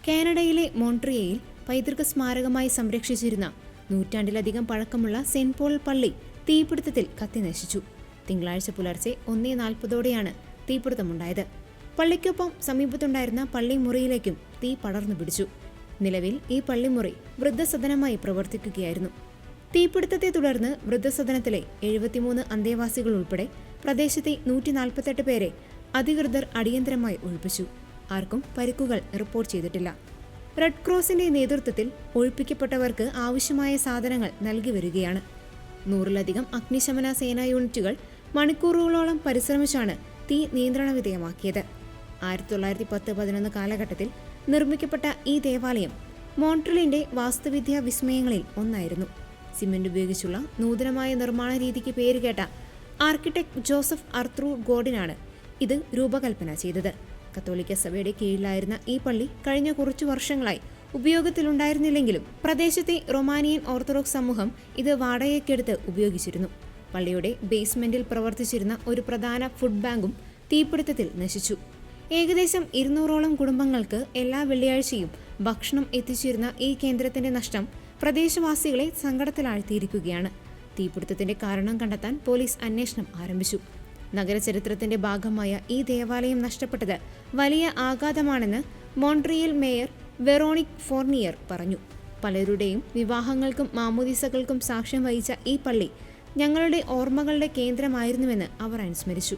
കാനഡയിലെ മോൺട്രിയയിൽ പൈതൃക സ്മാരകമായി സംരക്ഷിച്ചിരുന്ന നൂറ്റാണ്ടിലധികം പഴക്കമുള്ള സെന്റ് പോൾ പള്ളി തീപിടുത്തത്തിൽ കത്തിനശിച്ചു. തിങ്കളാഴ്ച പുലർച്ചെ 1:40 തീപിടുത്തമുണ്ടായത്. പള്ളിക്കൊപ്പം സമീപത്തുണ്ടായിരുന്ന പള്ളിമുറിയിലേക്കും തീ പടർന്നു പിടിച്ചു. നിലവിൽ ഈ പള്ളിമുറി വൃദ്ധസദനമായി പ്രവർത്തിക്കുകയായിരുന്നു. തീപിടുത്തത്തെ തുടർന്ന് വൃദ്ധസദനത്തിലെ 73 അന്തേവാസികൾ ഉൾപ്പെടെ പ്രദേശത്തെ 148 പേരെ അധികൃതർ അടിയന്തരമായി ഒഴിപ്പിച്ചു. ആർക്കും പരിക്കുകൾ റിപ്പോർട്ട് ചെയ്തിട്ടില്ല. റെഡ് ക്രോസിന്റെ നേതൃത്വത്തിൽ ഒഴിപ്പിക്കപ്പെട്ടവർക്ക് ആവശ്യമായ സാധനങ്ങൾ നൽകി വരികയാണ്. 100-ലധികം അഗ്നിശമന സേനാ യൂണിറ്റുകൾ മണിക്കൂറുകളോളം പരിശ്രമിച്ചാണ് തീ നിയന്ത്രണ വിധേയമാക്കിയത്. 1910-11 കാലഘട്ടത്തിൽ നിർമ്മിക്കപ്പെട്ട ഈ ദേവാലയം മോൺട്രിയലിന്റെ വാസ്തുവിദ്യാ വിസ്മയങ്ങളിൽ ഒന്നായിരുന്നു. സിമന്റ് ഉപയോഗിച്ചുള്ള നൂതനമായ നിർമ്മാണ രീതിക്ക് പേരുകേട്ട ആർക്കിടെക്ട് ജോസഫ് ആർത്രൂ ഗോർഡിനാണ് ഇത് രൂപകൽപ്പന ചെയ്തത്. കത്തോലിക്ക സഭയുടെ കീഴിലായിരുന്ന ഈ പള്ളി കഴിഞ്ഞ കുറച്ചു വർഷങ്ങളായി ഉപയോഗത്തിലുണ്ടായിരുന്നില്ലെങ്കിലും പ്രദേശത്തെ റൊമാനിയൻ ഓർത്തഡോക്സ് സമൂഹം ഇത് വാടകയ്ക്കെടുത്ത് ഉപയോഗിച്ചിരുന്നു. പള്ളിയുടെ ബേസ്മെന്റിൽ പ്രവർത്തിച്ചിരുന്ന ഒരു പ്രധാന ഫുഡ് ബാങ്കും തീപിടുത്തത്തിൽ നശിച്ചു. ഏകദേശം 200ഓളം കുടുംബങ്ങൾക്ക് എല്ലാ വെള്ളിയാഴ്ചയും ഭക്ഷണം എത്തിച്ചിരുന്ന ഈ കേന്ദ്രത്തിന്റെ നഷ്ടം പ്രദേശവാസികളെ സങ്കടത്തിലാഴ്ത്തിയിരിക്കുകയാണ്. തീപിടുത്തത്തിന്റെ കാരണം കണ്ടെത്താൻ പോലീസ് അന്വേഷണം ആരംഭിച്ചു. നഗരചരിത്രത്തിന്റെ ഭാഗമായ ഈ ദേവാലയം നഷ്ടപ്പെട്ടത് വലിയ ആഘാതമാണെന്ന് മോൺട്രിയൽ മേയർ വെറോണിക് ഫോർണിയർ പറഞ്ഞു. പലരുടെയും വിവാഹങ്ങൾക്കും മാമോദീസകൾക്കും സാക്ഷ്യം വഹിച്ച ഈ പള്ളി ഞങ്ങളുടെ ഓർമ്മകളുടെ കേന്ദ്രമായിരുന്നുവെന്ന് അവർ അനുസ്മരിച്ചു.